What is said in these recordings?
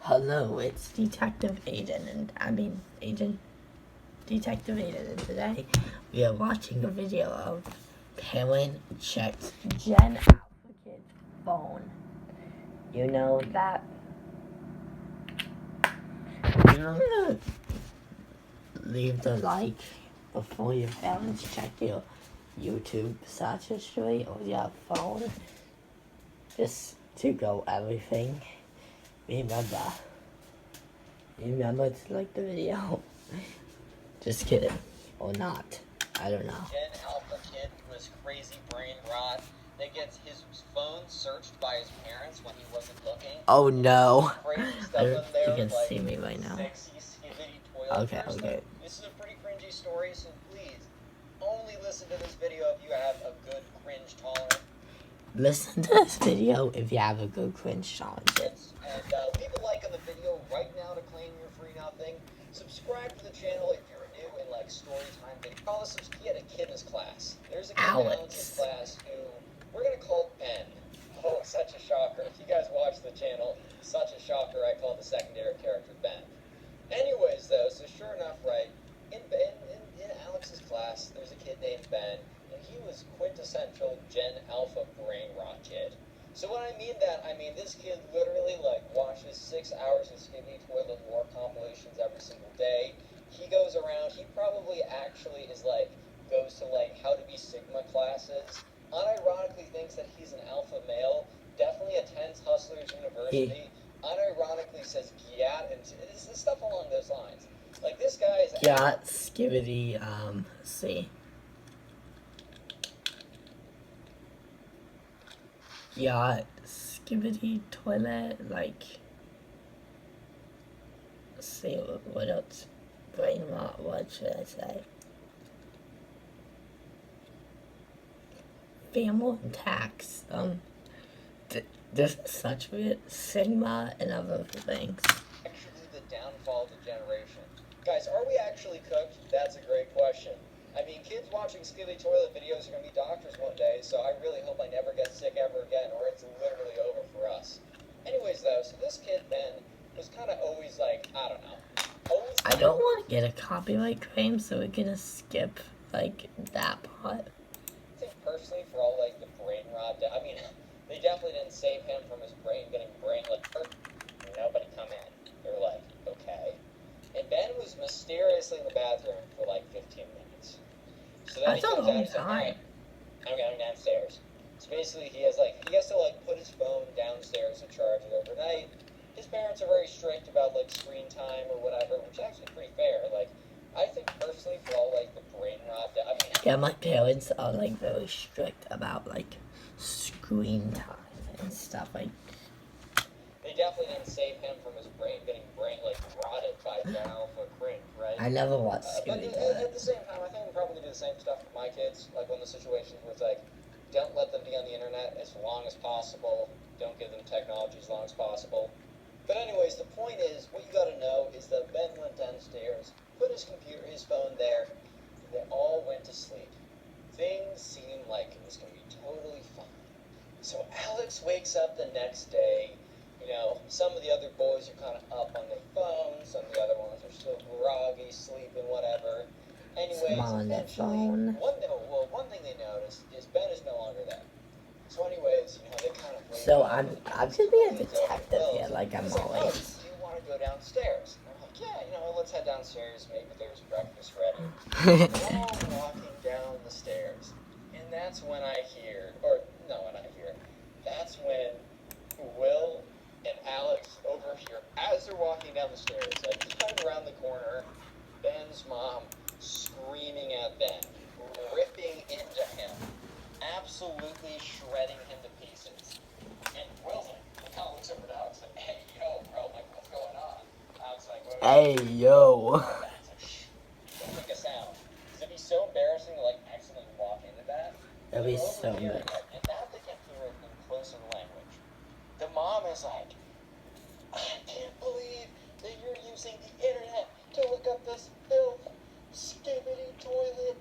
Hello, it's Detective Aiden, Detective Aiden, and today we are watching a video of parent checks Gen Alpha Kid's phone. You know that. Remember to leave the like before your parents check your YouTube search history or your phone, just to go everything. Remember to like the video. Just kidding. Or not. I don't know. Gen Alpha Kid who has crazy brain rot that gets his phone searched by his parents when he wasn't looking. Oh no. Crazy stuff in there. You can like see me right now. Sexy skibidi toilet. Okay. This is a pretty cringy story, so please only listen to this video if you have a good cringe tolerance. Listen to this video if you have a good cringe tolerance. And leave a like on the video right now to claim your free nothing. Subscribe to the channel if you're new and like story time. He had a kid in his class. There's a kid in Alex's class who we're gonna call Ben. Oh, such a shocker. If you guys watch the channel, such a shocker. I call the secondary character Ben. Anyways, though, so sure enough, right, in Alex's class, there's a kid named Ben, and he was quintessential Gen Alpha brain rot kid. So when I mean that, I mean this kid literally like watches 6 hours of Skibidi Toilet War compilations every single day. He goes around, he probably actually is like, goes to like how to be Sigma classes, unironically thinks that he's an alpha male, definitely attends Hustlers University, unironically says yeah, and it's stuff along those lines. Like this guy is Skibidi, see. Skibidi toilet, like, see, what else? Brain rot, what should I say? Family and tax, this is such weird Sigma and other things. Actually the downfall of the generation. Guys, are we actually cooked? That's a great question. I mean, kids watching Skibidi Toilet videos are going to be doctors one day, so I really hope I never get sick ever again, or it's literally over for us. Anyways, though, so this kid, Ben, was kind of always like, I don't know. I don't want to get a copyright claim, so we're going to skip, like, that part. I think personally, for all, like, the brain rot, I mean, they definitely didn't save him from his brain getting like, nobody come in. They were like, okay. And Ben was mysteriously in the bathroom for like 15 minutes. So then That's a long time. I'm going downstairs. So basically he has to like put his phone downstairs and charge it overnight. His parents are very strict about like screen time or whatever, which is actually pretty fair. Like, I think personally for all like the brain rot, I mean... Yeah, my parents are like very strict about like screen time and stuff like. They definitely didn't save him from his brain getting like rotted by Gen Alpha cringe, right? I never watched Skibidi Toilet. At the same time, I think I'm probably gonna do the same stuff with my kids. Like when the situations where it's like, don't let them be on the internet as long as possible. Don't give them technology as long as possible. But anyways, the point is, what you gotta know is that Ben went downstairs, put his phone there, and they all went to sleep. Things seemed like it was gonna be totally fine. So Alex wakes up the next day. You know, some of the other boys are kind of up on their phones, some of the other ones are still groggy, sleeping, whatever. Anyways, one thing they noticed is Ben is no longer there. So anyways, you know, they kind of... So I'm just being a detective here, like I'm always. Do you want to go downstairs? And I'm like, yeah, you know, let's head downstairs, maybe there's breakfast ready. We're all walking down the stairs, and that's when that's when Will and Alex overhear, as they're walking down the stairs, like coming around the corner, Ben's mom screaming at Ben, ripping into him, absolutely shredding him to pieces. And Will's like, kind of looks over to Alex like, hey, yo, bro, like, what's going on? Alex like, hey, yo. Don't make a sound. Because it'd be so embarrassing to, like, accidentally walk into that. That'd be so embarrassing. good. And now they can hear it in closer language. The mom is like, I can't believe that you're using the internet to look up this filth, Skibidi Toilet,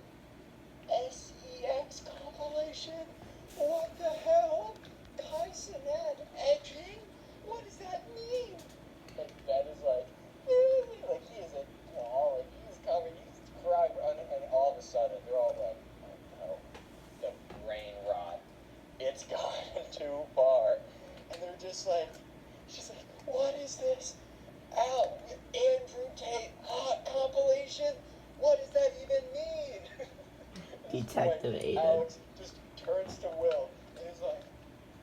SEX compilation. What the hell? Tyson and edging? What does that mean? Like, She's like, what is this? Ow, Andrew Tate hot compilation? What does that even mean? Detective Aiden. Alex just turns to Will and is like,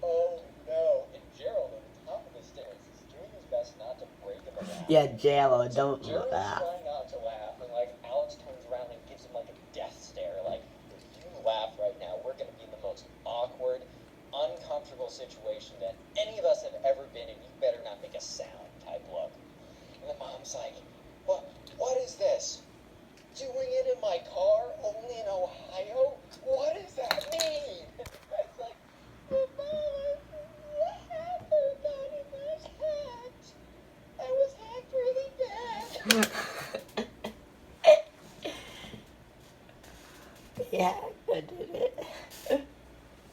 oh no. And Gerald at the top of the stairs is doing his best not to break him a laugh. Yeah, Jello, don't Gerald's laugh. trying not to laugh, and like Alex turns around and gives him like a death stare, like, if you laugh right now, we're gonna be in the most awkward, uncomfortable situation that any of us have ever been in. You better not make a sound type look. And the mom's like, what is this? Doing it in my car, only in Ohio? What does that mean? It's like, but Mom, the hacker got in my hacked. I was hacked really bad. Yeah, I did it.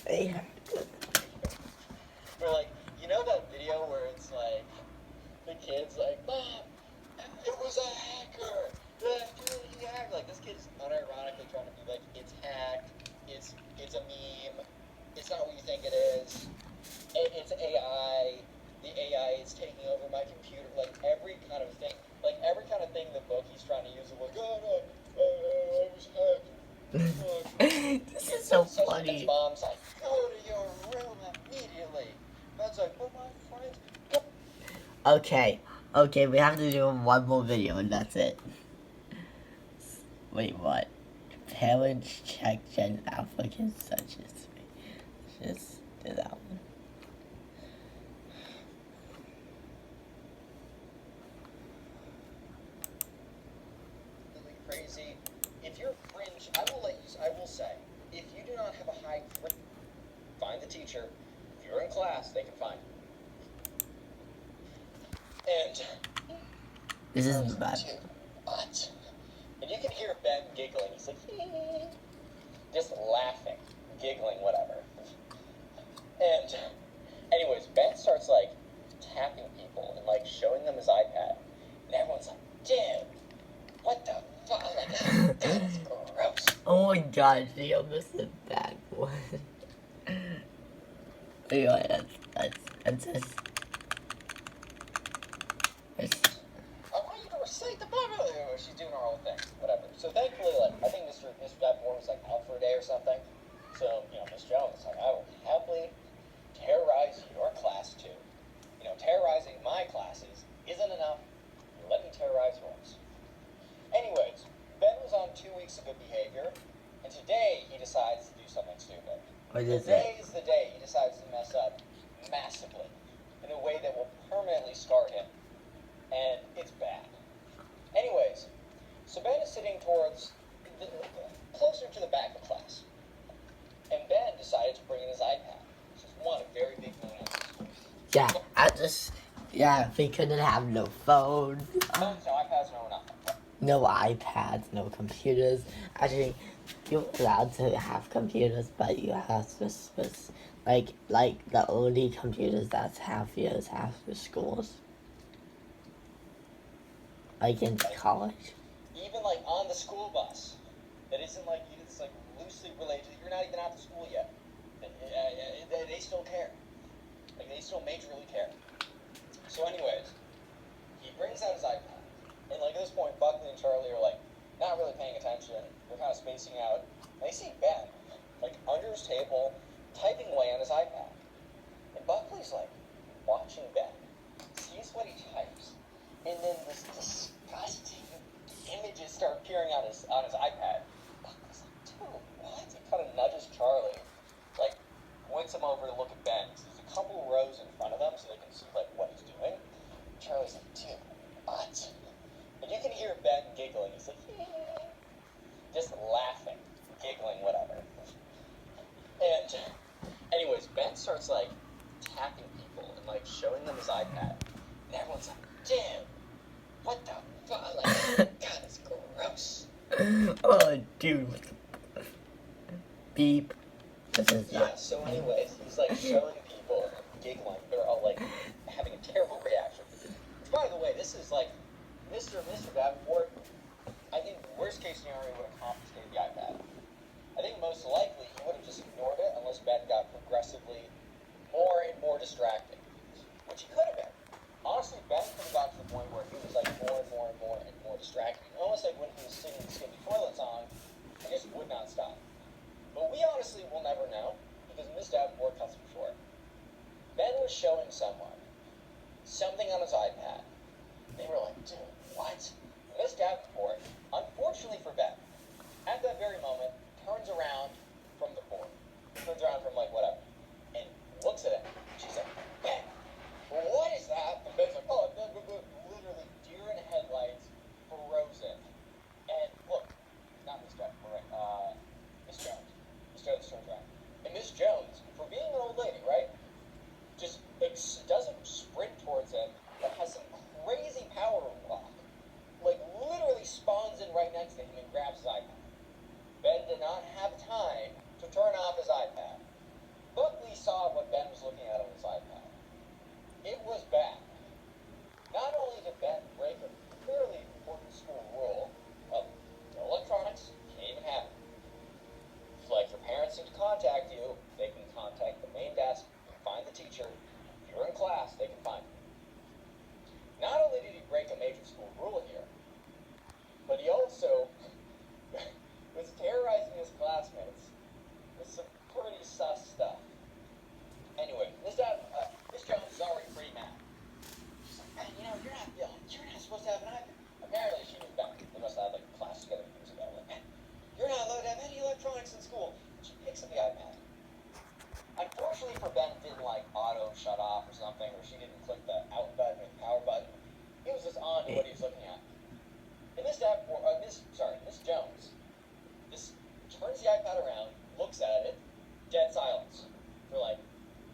Yeah, good. Or like, you know that video where it's like, the kid's like, Mom, it was a hacker. He hacked. Like, this kid's unironically trying to be like, it's hacked. It's a meme. It's not what you think it is. It's AI. The AI is taking over my computer. Like, every kind of thing. Like, every kind of thing the book he's trying to use is like, oh, no, I was hacked. This is so His funny. mom's like, go to your room immediately. Ben's like, but my friends. Okay, we have to do one more video and that's it. Wait, what? Parents check Gen applicants such as me. Just do that one. Crazy. If you're fringe, I will say, if you do not have a high fringe, find the teacher. If you're in class, they can find you. And This is bad. But, and you can hear Ben giggling. He's like, just laughing, giggling, whatever. And anyways, Ben starts like tapping people and like showing them his iPad. And everyone's like, dude, what the fuck? Like, that is gross. Oh my god, she almost said that one. Anyway, that's just... I want you to recite the Bible. She's doing her whole thing, whatever. So thankfully, like, I think Mr. Davenport was like out for a day or something. So, you know, Miss Jones was like, I will happily terrorize your class too. You know, terrorizing my classes isn't enough. Let me terrorize yours. Anyways, Ben was on 2 weeks of good behavior, and today he decides to do something stupid. What is Today it? is the day he decides to mess up massively in a way that will permanently scar him. And it's bad. Anyways, so Ben is sitting closer to the back of class. And Ben decided to bring in his iPad, which is one of very big no-nos. Yeah, we couldn't have no phones, Phones, no iPads, no nothing. no iPads, no computers. Actually, you're allowed to have computers, but you have to, like the only computers that's half years after schools. Like in college. Even like on the school bus, that isn't like, it's like loosely related. You're not even out of school yet. They still care. Like, they still majorly care. So anyways, he brings out his iPad. And like at this point, Buckley and Charlie are like not really paying attention. They're kind of spacing out. And they see Ben, like under his table, typing away on his iPad. And Buckley's like watching Ben, sees what he types, and then this disgusting images start appearing on his iPad. Buckley's like, dude, what? He kind of nudges Charlie, like points him over to look at Ben. There's a couple rows in front of them so they can see like what he's doing. Charlie's like, dude, what? And you can hear Ben giggling. He's like, just laughing, giggling, whatever. And anyways, Ben starts like tapping people and like showing them his iPad. And everyone's like, dude, what the fuck? Like, God, it's gross. Oh, dude. Beep. This is Yeah, not. so anyways, he's like showing people and giggling. They're all like having a terrible reaction. Which, by the way, this is like Mr. Davenport. I think worst case scenario would have confiscated the iPad. I think most likely he would have just ignored it unless Ben got progressively more and more distracting. Which he could have been. something on his iPad. They were like, dude, what? Miss Davenport, unfortunately for Ben, at that very moment, turns around from the board. Turns around from like whatever. And looks at it. She's like, Ben, what is that? And Ben's like, oh, literally deer in headlights, frozen. And look, not Miss Davenport, right? Miss Jones. Miss Jones turns around. And Miss Jones, for being an old lady, right? Just doesn't sprint towards him, but has some crazy power walk. Like literally spawns in right next to him and grabs his iPad. Ben did not have time to turn off his iPad. Buckley saw what Ben was looking at on his iPad. It was bad. Not only did Ben break a fairly important school rule of no electronics, can't even have it. It's like your parents need to contact you, they can contact the main desk, find the teacher. If you're in class, they can find you. Not only did he break a major school rule here, but he also was terrorizing his classmates with some pretty sus stuff. Anyway, Miss Jones is already pretty mad. She's like, man, you're not supposed to have an iPad. Apparently she was back. They must have had like a class together years ago. Like, man, you're not allowed to have any electronics in school. She picks up the iPad. Unfortunately for Ben, it didn't like auto shut off or something, or she didn't click the out button or the power button. He was just on to what he was looking at. And Miss Jones, just turns the iPad around, looks at it, dead silence for like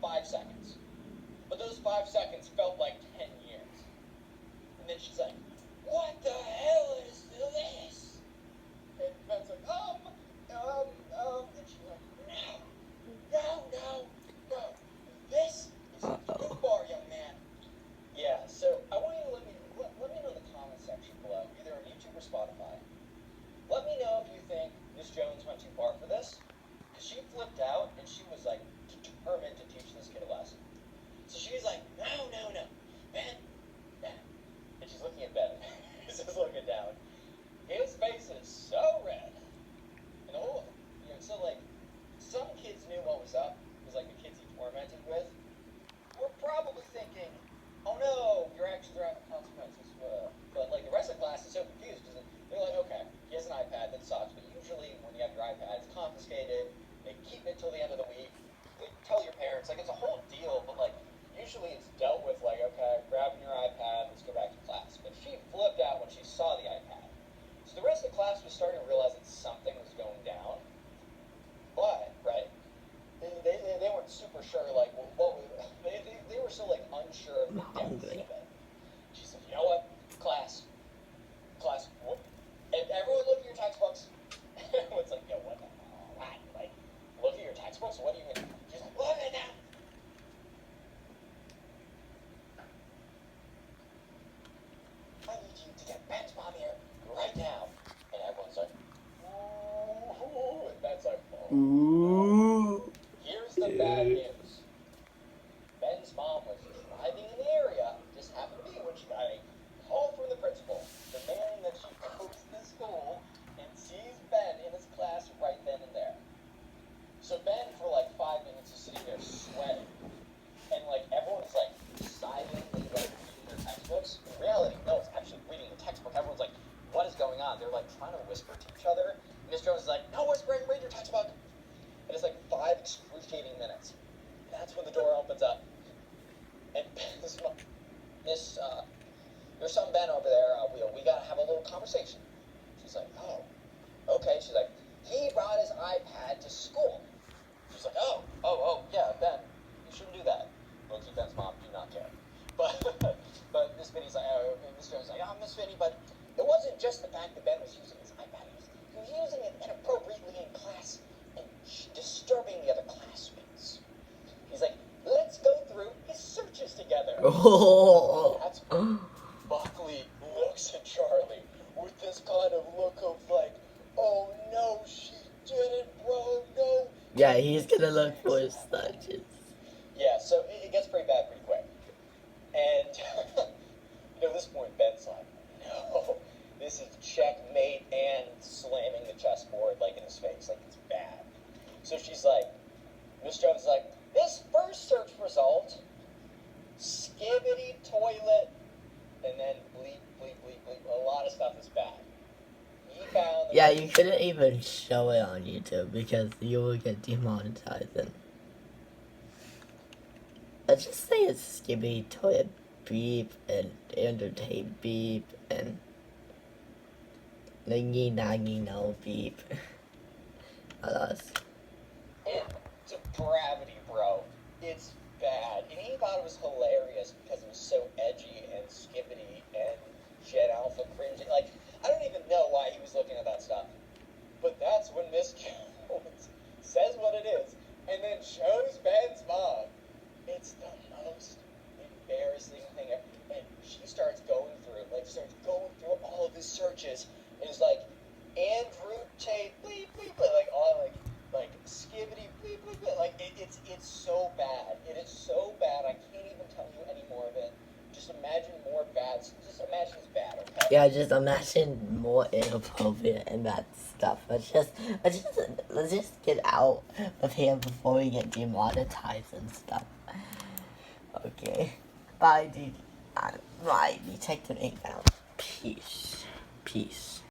5 seconds. But those 5 seconds felt like 10 years. And then she's like, what the hell is this? And Ben's like, and she's like, no. This is too far, young man. Yeah, so I want you to let me know in the comment section below, either on YouTube or Spotify. Let me know if you think Miss Jones went too far for this. Because she flipped out and she was like determined to teach this kid a lesson. So she was like, no. Ben. And she's looking at Ben. He's just looking down. His face is so red. And the whole, so like, some kids knew what was up. It was like the kids he tormented with. We're probably thinking, oh no, your actions are having consequences. But like the rest of the class is so confused because they're like, okay, he has an iPad, that sucks. But usually when you have your iPad, it's confiscated. They keep it till the end of the week. They tell your parents, like it's a whole deal. But like usually it's dealt with like, okay, grabbing your iPad, let's go back to class. But she flipped out when she saw the iPad. So the rest of the class was starting to realize that something was going down. But, right, they weren't super sure, like, they were still, like, unsure of the depths of it. She said, you know what, class, everyone look at your textbooks. Everyone's like, yo, what the hell, what? Like, look at your textbooks, what do you mean? She's like, look at them. I need you to get Ben's mom here right now. And everyone's like, ooh, and Ben's like, oh. Ooh. Here's the bad news. Ben's mom was driving in the area, just happened to be when she got a call from the principal demanding that she go to the school and sees Ben in his class right then and there. So Ben, for like 5 minutes, is sitting there sweating. And like everyone's like silently like reading their textbooks. In reality, no one's actually reading the textbook. Everyone's like, what is going on? They're like trying to whisper to each other. Miss Jones is like, no whispering, read your textbook. And it's like 5 excruciating minutes. And that's when the door opens up. And there's some Ben over there. We gotta have a little conversation. She's like, oh, okay. She's like, he brought his iPad to school. She's like, oh, yeah, Ben, you shouldn't do that. Look, Ben's mom, do not care. But Miss Finney's like, Miss Jones is like, oh, Miss Finney, but it wasn't just the fact that Ben was using his iPad. He was using it inappropriately in class and disturbing the other classmates. He's like, let's go through his searches together. Oh. That's when Buckley looks at Charlie with this kind of look of like, oh no, she did it, bro, no. Yeah, he's gonna look for his snatches. Yeah, so it gets pretty bad pretty quick. And, at this point, Ben's like, no, this is checkmate and slamming the chessboard, like, in his face, like, it's bad. So she's like, Miss Jones is like, this first search result, skibbity toilet was bad. He found. Yeah, you couldn't even show it on YouTube because you would get demonetized. And let's just say it's Skibidi Toilet Beep and Entertain Beep and Ningy Naggy No Beep. Alas. And depravity, bro. It's bad. And he thought it was hilarious because it was so edgy and skibbity and Gen Alpha cringy. Like, I don't even know why he was looking at that stuff. But that's when Miss Jones says what it is and then shows Ben's mom. It's the most embarrassing thing ever. And she starts going through all of his searches. And it's like, Andrew Tate, bleep, bleep, bleep, like all like skibbity, bleep, bleep, bleep. Like it's so bad. It is so bad. I can't even tell you any more of it. Just imagine more bad. Just imagine it's bad. Okay? Yeah, just imagine more inappropriate and bad stuff. Let's just get out of here before we get demonetized and stuff. Okay. Bye, Detective 8 now. Peace.